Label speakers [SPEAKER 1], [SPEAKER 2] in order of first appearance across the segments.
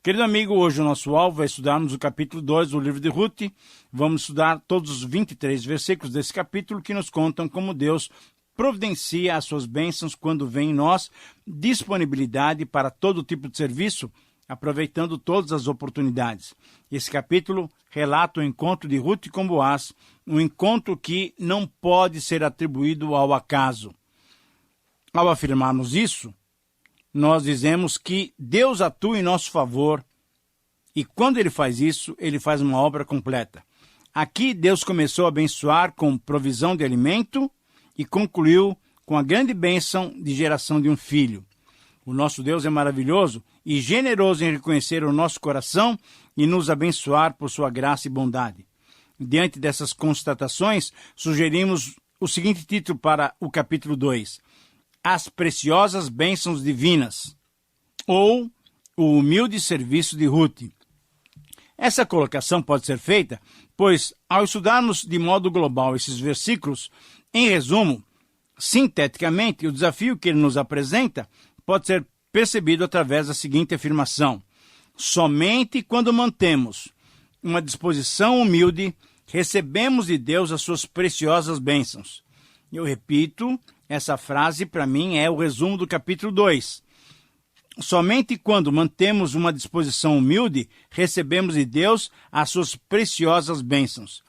[SPEAKER 1] Querido amigo, hoje o nosso alvo é estudarmos o capítulo 2 do livro de Ruth. Vamos estudar todos os 23 versículos desse capítulo que nos contam como Deus providencia as suas bênçãos quando vem em nós disponibilidade para todo tipo de serviço, aproveitando todas as oportunidades. Esse capítulo relata o encontro de Ruth com Boaz, um encontro que não pode ser atribuído ao acaso. Ao afirmarmos isso, nós dizemos que Deus atua em nosso favor e quando Ele faz isso, Ele faz uma obra completa. Aqui Deus começou a abençoar com provisão de alimento e concluiu com a grande bênção de geração de um filho. O nosso Deus é maravilhoso e generoso em reconhecer o nosso coração e nos abençoar por sua graça e bondade. Diante dessas constatações, sugerimos o seguinte título para o capítulo 2. As preciosas bênçãos divinas, ou o humilde serviço de Ruth. Essa colocação pode ser feita, pois, ao estudarmos de modo global esses versículos, em resumo, sinteticamente, o desafio que ele nos apresenta pode ser percebido através da seguinte afirmação: somente quando mantemos uma disposição humilde, recebemos de Deus as suas preciosas bênçãos. Eu repito, essa frase, para mim, é o resumo do capítulo 2. Somente quando mantemos uma disposição humilde, recebemos de Deus as suas preciosas bênçãos.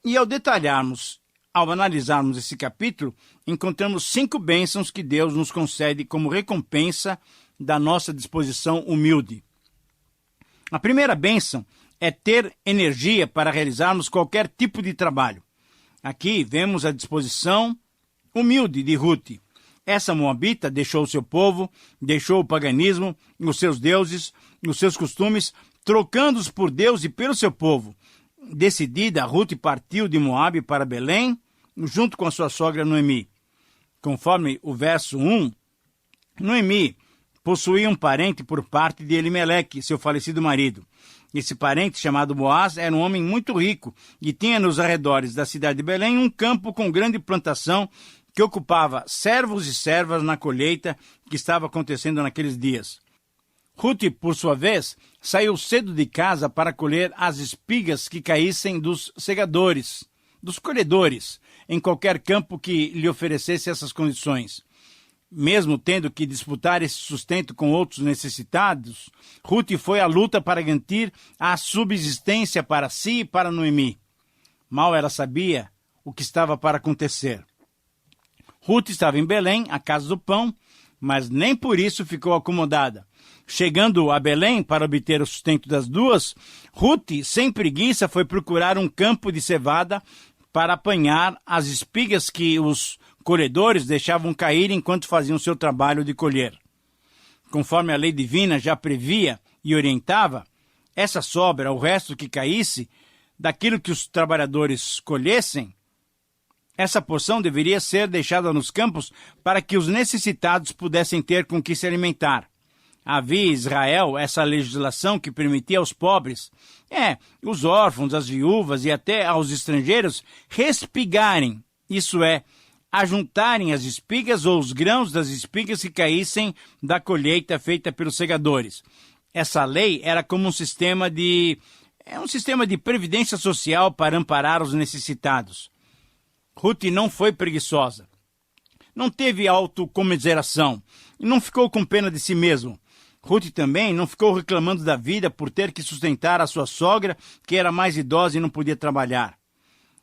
[SPEAKER 1] E ao analisarmos esse capítulo, encontramos 5 bênçãos que Deus nos concede como recompensa da nossa disposição humilde. A primeira bênção é ter energia para realizarmos qualquer tipo de trabalho. Aqui vemos a disposição humilde de Ruth. Essa moabita deixou o seu povo, deixou o paganismo, os seus deuses, os seus costumes, trocando-os por Deus e pelo seu povo. Decidida, Ruth partiu de Moabe para Belém, junto com a sua sogra Noemi. Conforme o verso 1, Noemi possuía um parente por parte de Elimeleque, seu falecido marido. Esse parente, chamado Boaz, era um homem muito rico e tinha nos arredores da cidade de Belém um campo com grande plantação que ocupava servos e servas na colheita que estava acontecendo naqueles dias. Ruth, por sua vez, saiu cedo de casa para colher as espigas que caíssem dos segadores, dos colhedores, em qualquer campo que lhe oferecesse essas condições. Mesmo tendo que disputar esse sustento com outros necessitados, Ruth foi à luta para garantir a subsistência para si e para Noemi. Mal ela sabia o que estava para acontecer. Ruth estava em Belém, a casa do pão, mas nem por isso ficou acomodada. Chegando a Belém para obter o sustento das duas, Ruth, sem preguiça, foi procurar um campo de cevada para apanhar as espigas que os colhedores deixavam cair enquanto faziam seu trabalho de colher. Conforme a lei divina já previa e orientava, essa sobra, o resto que caísse, daquilo que os trabalhadores colhessem, essa porção deveria ser deixada nos campos para que os necessitados pudessem ter com que se alimentar. Havia em Israel essa legislação que permitia aos pobres, os órfãos, as viúvas e até aos estrangeiros respigarem, isso é, ajuntarem as espigas ou os grãos das espigas que caíssem da colheita feita pelos segadores. Essa lei era como um sistema de previdência social para amparar os necessitados. Ruth não foi preguiçosa, não teve autocomiseração e não ficou com pena de si mesmo. Ruth também não ficou reclamando da vida por ter que sustentar a sua sogra, que era mais idosa e não podia trabalhar.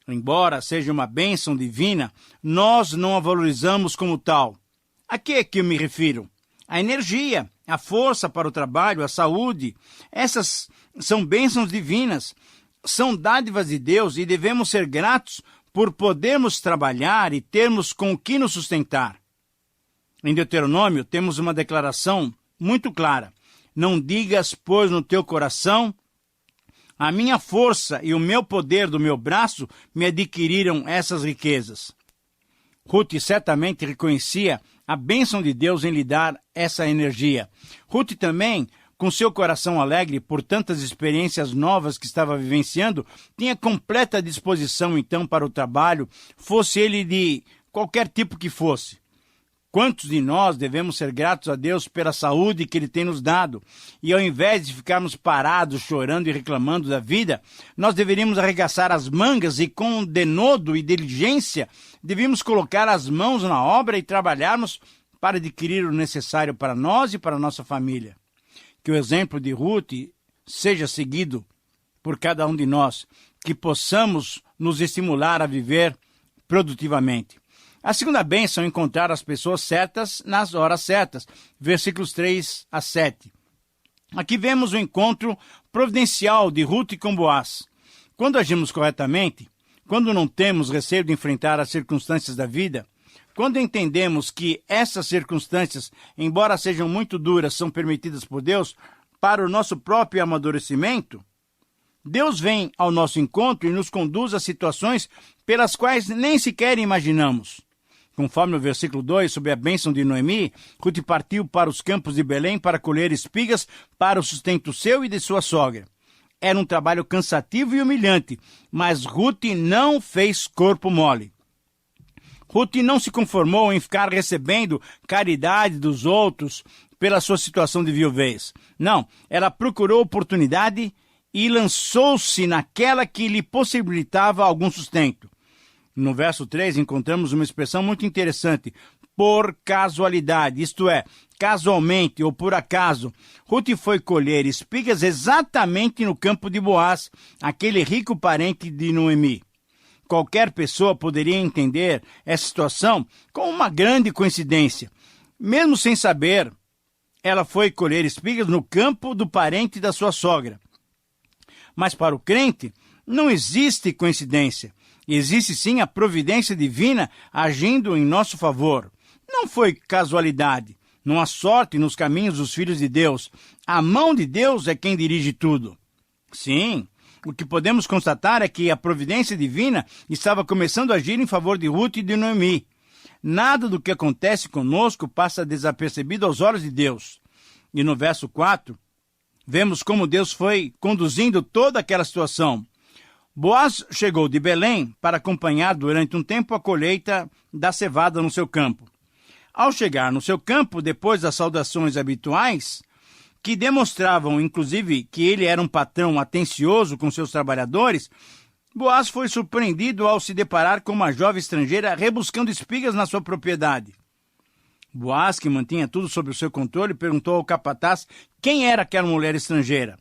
[SPEAKER 1] Embora seja uma bênção divina, nós não a valorizamos como tal. A que é que eu me refiro? A energia, a força para o trabalho, a saúde. Essas são bênçãos divinas, são dádivas de Deus e devemos ser gratos por podermos trabalhar e termos com o que nos sustentar. Em Deuteronômio temos uma declaração muito clara: não digas, pois, no teu coração, a minha força e o meu poder do meu braço me adquiriram essas riquezas. Ruth certamente reconhecia a bênção de Deus em lhe dar essa energia. Ruth também, com seu coração alegre por tantas experiências novas que estava vivenciando, tinha completa disposição então para o trabalho, fosse ele de qualquer tipo que fosse. Quantos de nós devemos ser gratos a Deus pela saúde que Ele tem nos dado? E ao invés de ficarmos parados, chorando e reclamando da vida, nós deveríamos arregaçar as mangas e com denodo e diligência devíamos colocar as mãos na obra e trabalharmos para adquirir o necessário para nós e para a nossa família. Que o exemplo de Ruth seja seguido por cada um de nós, que possamos nos estimular a viver produtivamente. A segunda bênção é encontrar as pessoas certas nas horas certas. Versículos 3 a 7. Aqui vemos o encontro providencial de Ruth com Boaz. Quando agimos corretamente, quando não temos receio de enfrentar as circunstâncias da vida, quando entendemos que essas circunstâncias, embora sejam muito duras, são permitidas por Deus para o nosso próprio amadurecimento, Deus vem ao nosso encontro e nos conduz a situações pelas quais nem sequer imaginamos. Conforme o versículo 2, sob a bênção de Noemi, Ruth partiu para os campos de Belém para colher espigas para o sustento seu e de sua sogra. Era um trabalho cansativo e humilhante, mas Ruth não fez corpo mole. Ruth não se conformou em ficar recebendo caridade dos outros pela sua situação de viuvez. Não, ela procurou oportunidade e lançou-se naquela que lhe possibilitava algum sustento. No verso 3 encontramos uma expressão muito interessante, por casualidade, isto é, casualmente ou por acaso. Ruth foi colher espigas exatamente no campo de Boaz, aquele rico parente de Noemi. Qualquer pessoa poderia entender essa situação como uma grande coincidência. Mesmo sem saber, ela foi colher espigas no campo do parente da sua sogra. Mas para o crente, não existe coincidência. Existe sim a providência divina agindo em nosso favor. Não foi casualidade. Não há sorte nos caminhos dos filhos de Deus. A mão de Deus é quem dirige tudo. Sim, o que podemos constatar é que a providência divina estava começando a agir em favor de Ruth e de Noemi. Nada do que acontece conosco passa desapercebido aos olhos de Deus. E no verso 4, vemos como Deus foi conduzindo toda aquela situação. Boaz chegou de Belém para acompanhar durante um tempo a colheita da cevada no seu campo. Ao chegar no seu campo, depois das saudações habituais, que demonstravam, inclusive, que ele era um patrão atencioso com seus trabalhadores, Boaz foi surpreendido ao se deparar com uma jovem estrangeira rebuscando espigas na sua propriedade. Boaz, que mantinha tudo sob o seu controle, perguntou ao capataz quem era aquela mulher estrangeira.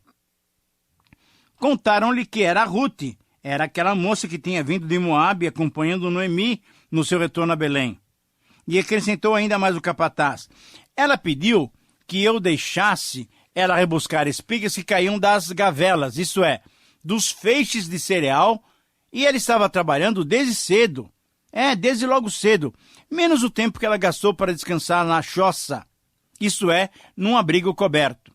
[SPEAKER 1] Contaram-lhe que era Ruth, era aquela moça que tinha vindo de Moabe acompanhando Noemi no seu retorno a Belém. E acrescentou ainda mais o capataz. Ela pediu que eu deixasse ela rebuscar espigas que caíam das gavelas, isto é, dos feixes de cereal, e ela estava trabalhando desde cedo. Desde logo cedo, menos o tempo que ela gastou para descansar na choça, isto é, num abrigo coberto.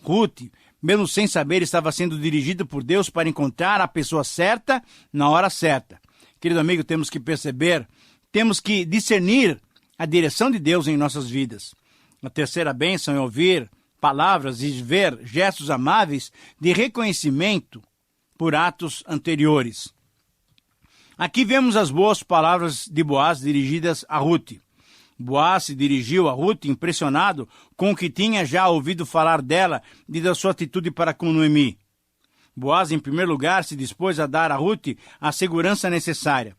[SPEAKER 1] Ruth, mesmo sem saber, estava sendo dirigida por Deus para encontrar a pessoa certa na hora certa. Querido amigo, temos que perceber, temos que discernir a direção de Deus em nossas vidas. A terceira bênção é ouvir palavras e ver gestos amáveis de reconhecimento por atos anteriores. Aqui vemos as boas palavras de Boaz dirigidas a Ruth. Boaz se dirigiu a Ruth impressionado com o que tinha já ouvido falar dela e da sua atitude para com Noemi. Boaz, em primeiro lugar, se dispôs a dar a Ruth a segurança necessária.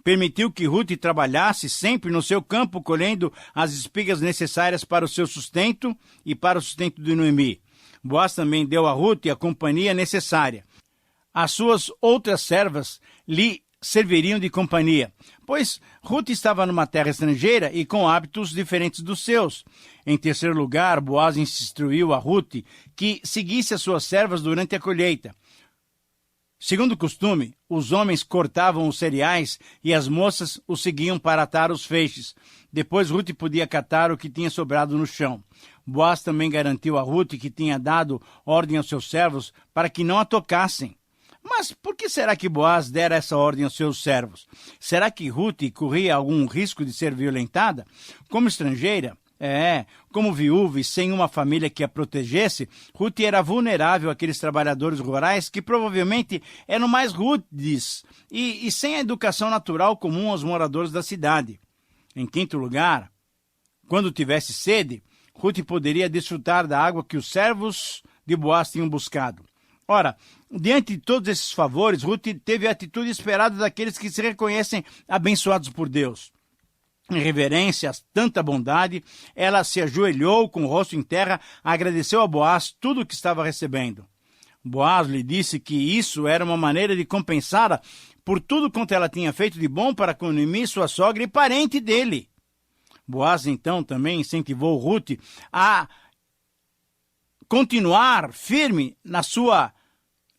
[SPEAKER 1] Permitiu que Ruth trabalhasse sempre no seu campo, colhendo as espigas necessárias para o seu sustento e para o sustento de Noemi. Boaz também deu a Ruth a companhia necessária. As suas outras servas lhe serviriam de companhia, pois Ruth estava numa terra estrangeira e com hábitos diferentes dos seus. Em terceiro lugar, Boaz instruiu a Ruth que seguisse as suas servas durante a colheita. Segundo o costume, os homens cortavam os cereais e as moças os seguiam para atar os feixes. Depois Ruth podia catar o que tinha sobrado no chão. Boaz também garantiu a Ruth que tinha dado ordem aos seus servos para que não a tocassem. Mas por que será que Boaz dera essa ordem aos seus servos? Será que Ruth corria algum risco de ser violentada? Como estrangeira, como viúva e sem uma família que a protegesse, Ruth era vulnerável àqueles trabalhadores rurais que provavelmente eram mais rudes e sem a educação natural comum aos moradores da cidade. Em quinto lugar, Quando tivesse sede, Ruth poderia desfrutar da água que os servos de Boaz tinham buscado. Ora, diante de todos esses favores, Ruth teve a atitude esperada daqueles que se reconhecem abençoados por Deus. Em reverência a tanta bondade, ela se ajoelhou com o rosto em terra, agradeceu a Boaz tudo o que estava recebendo. Boaz lhe disse que isso era uma maneira de compensá-la por tudo quanto ela tinha feito de bom para com Noemi, sua sogra e parente dele. Boaz, então, também incentivou Ruth a continuar firme na sua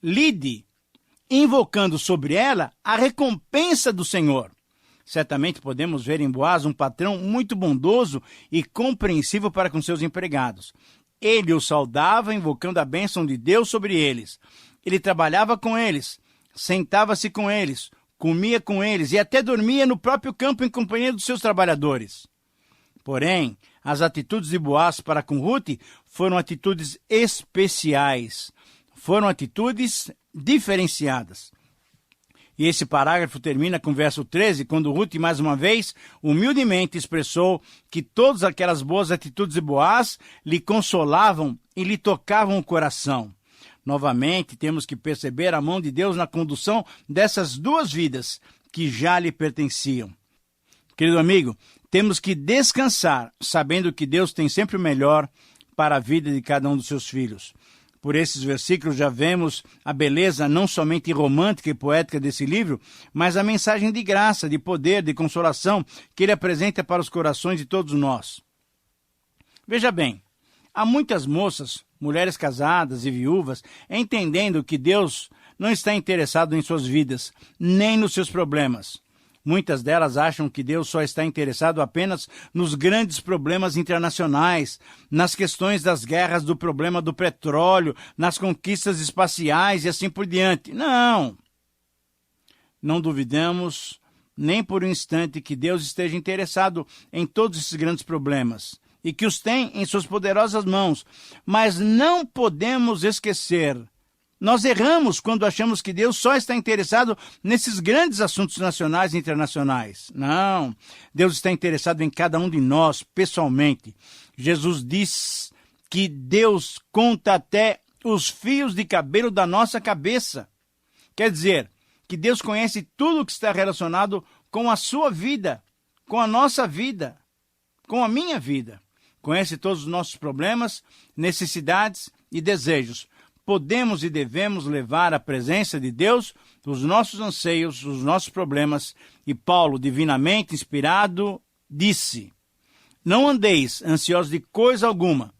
[SPEAKER 1] lide, invocando sobre ela a recompensa do Senhor. Certamente podemos ver em Boaz um patrão muito bondoso e compreensivo para com seus empregados. Ele os saudava, invocando a bênção de Deus sobre eles. Ele trabalhava com eles, sentava-se com eles, comia com eles e até dormia no próprio campo em companhia dos seus trabalhadores. Porém, as atitudes de Boaz para com Ruth foram atitudes especiais, foram atitudes diferenciadas. E esse parágrafo termina com o verso 13, quando Ruth, mais uma vez, humildemente expressou que todas aquelas boas atitudes de Boaz lhe consolavam e lhe tocavam o coração. Novamente, temos que perceber a mão de Deus na condução dessas duas vidas que já lhe pertenciam. Querido amigo, temos que descansar, sabendo que Deus tem sempre o melhor para a vida de cada um dos seus filhos. Por esses versículos já vemos a beleza não somente romântica e poética desse livro, mas a mensagem de graça, de poder, de consolação que ele apresenta para os corações de todos nós. Veja bem, há muitas moças, mulheres casadas e viúvas, entendendo que Deus não está interessado em suas vidas, nem nos seus problemas. Muitas delas acham que Deus só está interessado apenas nos grandes problemas internacionais, nas questões das guerras, do problema do petróleo, nas conquistas espaciais e assim por diante. Não! Não duvidamos nem por um instante que Deus esteja interessado em todos esses grandes problemas e que os tem em suas poderosas mãos, mas não podemos esquecer. Nós erramos quando achamos que Deus só está interessado nesses grandes assuntos nacionais e internacionais. Não, Deus está interessado em cada um de nós, pessoalmente. Jesus diz que Deus conta até os fios de cabelo da nossa cabeça. Quer dizer, que Deus conhece tudo que está relacionado com a sua vida, com a nossa vida, com a minha vida. Conhece todos os nossos problemas, necessidades e desejos. Podemos e devemos levar à presença de Deus os nossos anseios, os nossos problemas. E Paulo, divinamente inspirado, disse: não andeis ansiosos de coisa alguma.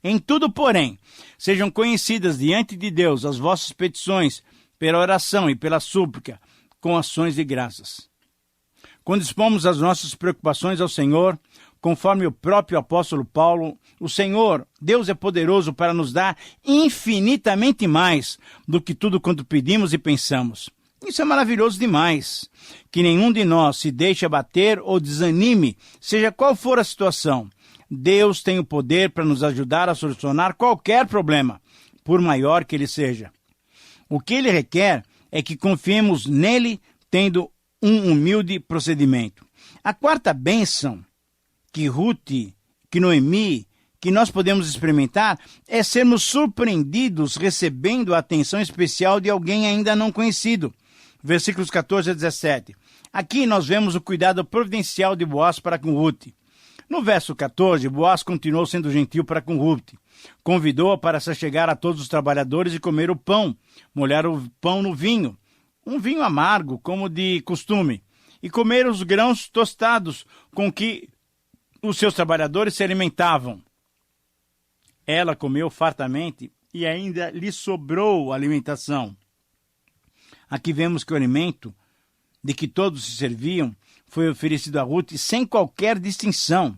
[SPEAKER 1] Em tudo, porém, sejam conhecidas diante de Deus as vossas petições, pela oração e pela súplica, com ações de graças. Quando expomos as nossas preocupações ao Senhor, conforme o próprio apóstolo Paulo, o Senhor, Deus é poderoso para nos dar infinitamente mais do que tudo quanto pedimos e pensamos. Isso é maravilhoso demais. Que nenhum de nós se deixe abater ou desanime, seja qual for a situação. Deus tem o poder para nos ajudar a solucionar qualquer problema, por maior que ele seja. O que ele requer é que confiemos nele, tendo um humilde procedimento. A quarta bênção que Ruth, que Noemi, que nós podemos experimentar é sermos surpreendidos recebendo a atenção especial de alguém ainda não conhecido. Versículos 14 a 17. Aqui nós vemos o cuidado providencial de Boaz para com Ruth. No verso 14, Boaz continuou sendo gentil para com Ruth. Convidou-a para se chegar a todos os trabalhadores e comer o pão, molhar o pão no vinho, um vinho amargo, como de costume, e comer os grãos tostados com que os seus trabalhadores se alimentavam. Ela comeu fartamente e ainda lhe sobrou alimentação. Aqui vemos que o alimento de que todos se serviam foi oferecido a Ruth sem qualquer distinção.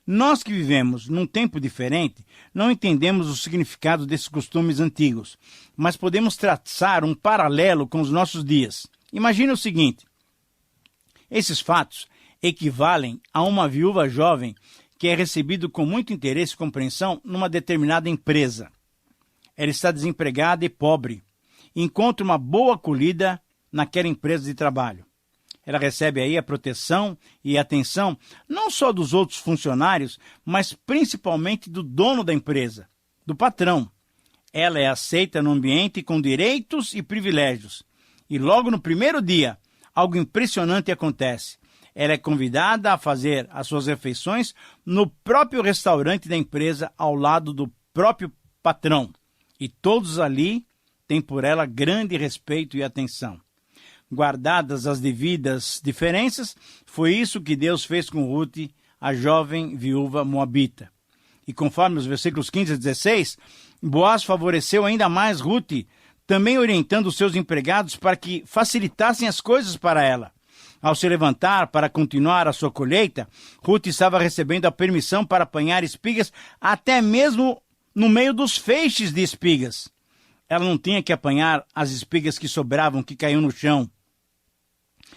[SPEAKER 1] Nós que vivemos num tempo diferente, não entendemos o significado desses costumes antigos, mas podemos traçar um paralelo com os nossos dias. Imagine o seguinte: esses fatos equivalem a uma viúva jovem que é recebido com muito interesse e compreensão numa determinada empresa. Ela está desempregada e pobre. Encontra uma boa acolhida naquela empresa de trabalho. Ela recebe aí a proteção e atenção não só dos outros funcionários, mas principalmente do dono da empresa, do patrão. Ela é aceita no ambiente com direitos e privilégios. E logo no primeiro dia, algo impressionante acontece. Ela é convidada a fazer as suas refeições no próprio restaurante da empresa, ao lado do próprio patrão. E todos ali têm por ela grande respeito e atenção. Guardadas as devidas diferenças, foi isso que Deus fez com Ruth, a jovem viúva moabita. E conforme os versículos 15 a 16, Boaz favoreceu ainda mais Ruth, também orientando os seus empregados para que facilitassem as coisas para ela. Ao se levantar para continuar a sua colheita, Ruth estava recebendo a permissão para apanhar espigas até mesmo no meio dos feixes de espigas. Ela não tinha que apanhar as espigas que sobravam, que caíam no chão.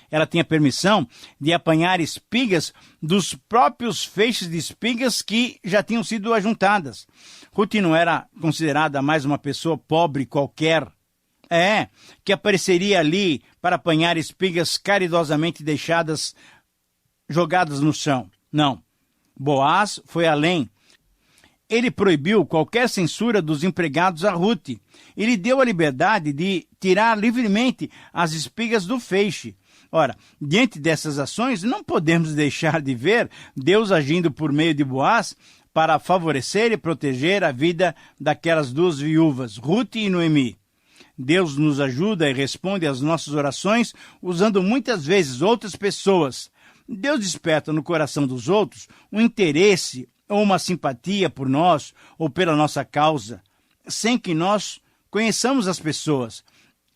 [SPEAKER 1] Ela tinha permissão de apanhar espigas dos próprios feixes de espigas que já tinham sido ajuntadas. Ruth não era considerada mais uma pessoa pobre qualquer. Que apareceria ali para apanhar espigas caridosamente deixadas, jogadas no chão. Não. Boaz foi além. Ele proibiu qualquer censura dos empregados a Ruth. Ele deu a liberdade de tirar livremente as espigas do feixe. Ora, diante dessas ações, não podemos deixar de ver Deus agindo por meio de Boaz para favorecer e proteger a vida daquelas duas viúvas, Ruth e Noemi. Deus nos ajuda e responde às nossas orações usando muitas vezes outras pessoas. Deus desperta no coração dos outros um interesse ou uma simpatia por nós ou pela nossa causa, sem que nós conheçamos as pessoas.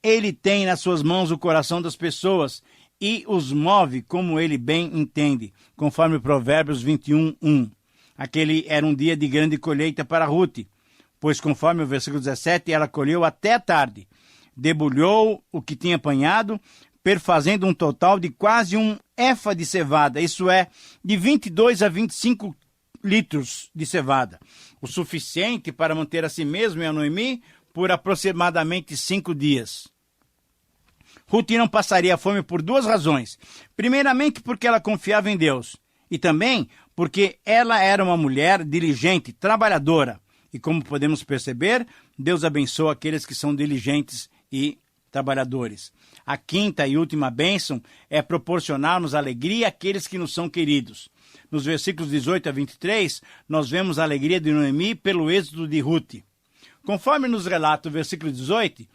[SPEAKER 1] Ele tem nas suas mãos o coração das pessoas e os move como ele bem entende, conforme Provérbios 21:1. Aquele era um dia de grande colheita para Ruth, pois conforme o versículo 17, ela colheu até a tarde, debulhou o que tinha apanhado, perfazendo um total de quase um efa de cevada, isso é, de 22 a 25 litros de cevada, o suficiente para manter a si mesmo e a Noemi por aproximadamente 5 dias. Ruth não passaria fome por duas razões. Primeiramente, porque ela confiava em Deus, e também porque ela era uma mulher diligente, trabalhadora. E como podemos perceber, Deus abençoa aqueles que são diligentes e trabalhadores. A quinta e última bênção é proporcionar-nos alegria àqueles que nos são queridos. Nos versículos 18 a 23, nós vemos a alegria de Noemi pelo êxodo de Ruth. Conforme nos relata o versículo 18,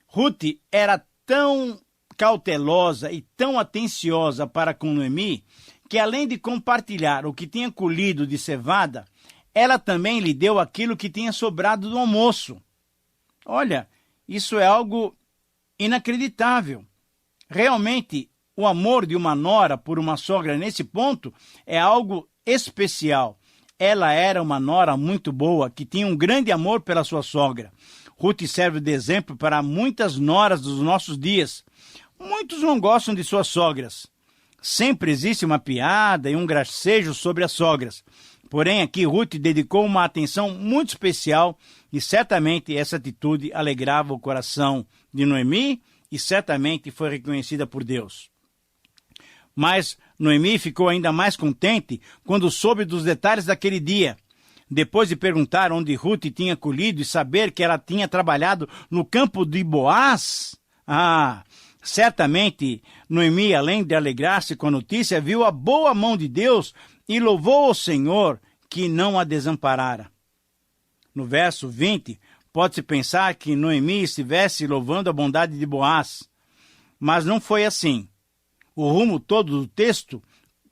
[SPEAKER 1] Ruth era tão cautelosa e tão atenciosa para com Noemi, que além de compartilhar o que tinha colhido de cevada, ela também lhe deu aquilo que tinha sobrado do almoço. Olha, isso é algo inacreditável. Realmente, o amor de uma nora por uma sogra nesse ponto é algo especial. Ela era uma nora muito boa, que tinha um grande amor pela sua sogra. Ruth serve de exemplo para muitas noras dos nossos dias. Muitos não gostam de suas sogras. Sempre existe uma piada e um gracejo sobre as sogras. Porém, aqui Ruth dedicou uma atenção muito especial e certamente essa atitude alegrava o coração de Noemi e certamente foi reconhecida por Deus. Mas Noemi ficou ainda mais contente quando soube dos detalhes daquele dia. Depois de perguntar onde Ruth tinha colhido e saber que ela tinha trabalhado no campo de Boaz, certamente Noemi, além de alegrar-se com a notícia, viu a boa mão de Deus e louvou o Senhor que não a desamparara. No verso 20, pode-se pensar que Noemi estivesse louvando a bondade de Boaz, mas não foi assim. O rumo todo do texto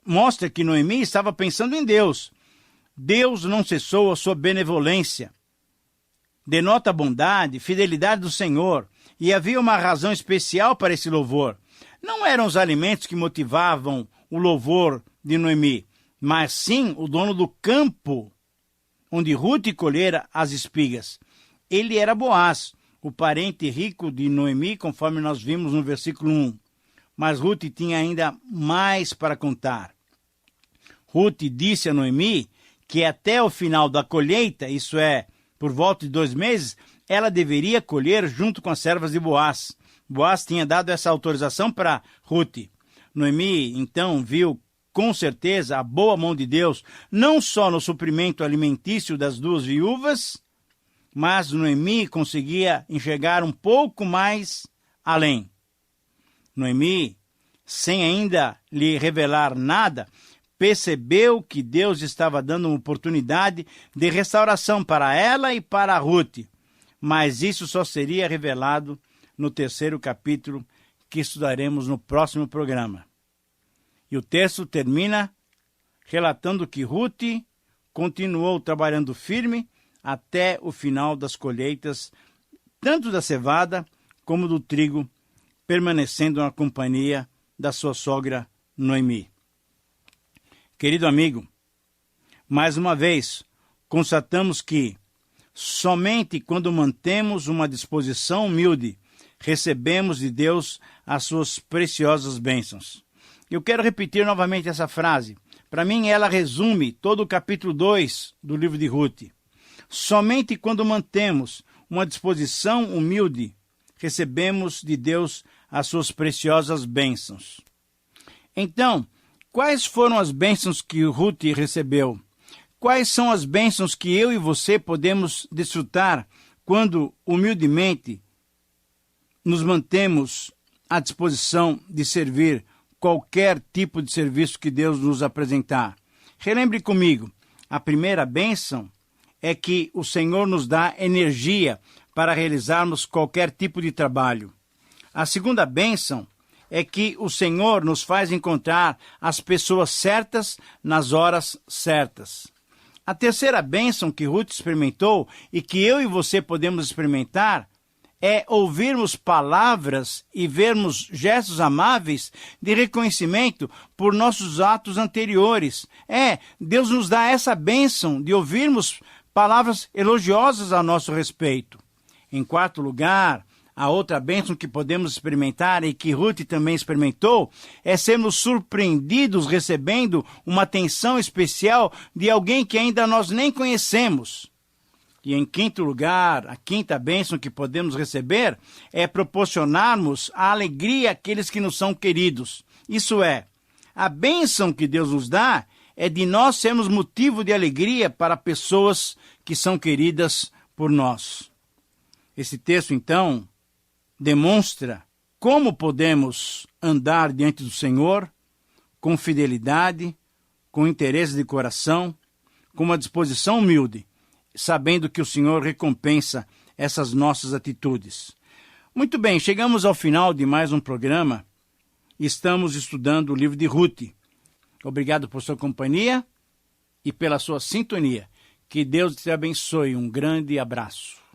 [SPEAKER 1] mostra que Noemi estava pensando em Deus. Deus não cessou a sua benevolência. Denota a bondade, fidelidade do Senhor, e havia uma razão especial para esse louvor. Não eram os alimentos que motivavam o louvor de Noemi, mas sim o dono do campo, onde Ruth colhera as espigas. Ele era Boaz, o parente rico de Noemi, conforme nós vimos no versículo 1. Mas Ruth tinha ainda mais para contar. Ruth disse a Noemi que até o final da colheita, isso é, por volta de 2 meses, ela deveria colher junto com as servas de Boaz. Boaz tinha dado essa autorização para Ruth. Noemi, então, viu com certeza a boa mão de Deus, não só no suprimento alimentício das duas viúvas, mas Noemi conseguia enxergar um pouco mais além. Noemi, sem ainda lhe revelar nada, percebeu que Deus estava dando uma oportunidade de restauração para ela e para Ruth, mas isso só seria revelado no 3º capítulo, que estudaremos no próximo programa. E o texto termina relatando que Ruth continuou trabalhando firme até o final das colheitas, tanto da cevada como do trigo, permanecendo na companhia da sua sogra Noemi. Querido amigo, mais uma vez, constatamos que somente quando mantemos uma disposição humilde, recebemos de Deus as suas preciosas bênçãos. Eu quero repetir novamente essa frase. Para mim, ela resume todo o capítulo 2 do livro de Ruth. Somente quando mantemos uma disposição humilde, recebemos de Deus as suas preciosas bênçãos. Então, quais foram as bênçãos que Ruth recebeu? Quais são as bênçãos que eu e você podemos desfrutar quando humildemente nos mantemos à disposição de servir qualquer tipo de serviço que Deus nos apresentar? Relembre comigo, a primeira bênção é que o Senhor nos dá energia para realizarmos qualquer tipo de trabalho. A segunda bênção é que o Senhor nos faz encontrar as pessoas certas nas horas certas. A terceira bênção que Ruth experimentou e que eu e você podemos experimentar é ouvirmos palavras e vermos gestos amáveis de reconhecimento por nossos atos anteriores. Deus nos dá essa bênção de ouvirmos palavras elogiosas a nosso respeito. Em quarto lugar, a outra bênção que podemos experimentar e que Ruth também experimentou é sermos surpreendidos recebendo uma atenção especial de alguém que ainda nós nem conhecemos. E em quinto lugar, a quinta bênção que podemos receber é proporcionarmos a alegria àqueles que nos são queridos. Isso é, a bênção que Deus nos dá é de nós sermos motivo de alegria para pessoas que são queridas por nós. Esse texto, então, demonstra como podemos andar diante do Senhor com fidelidade, com interesse de coração, com uma disposição humilde, sabendo que o Senhor recompensa essas nossas atitudes. Muito bem, chegamos ao final de mais um programa. Estamos estudando o livro de Ruth. Obrigado por sua companhia e pela sua sintonia. Que Deus te abençoe. Um grande abraço.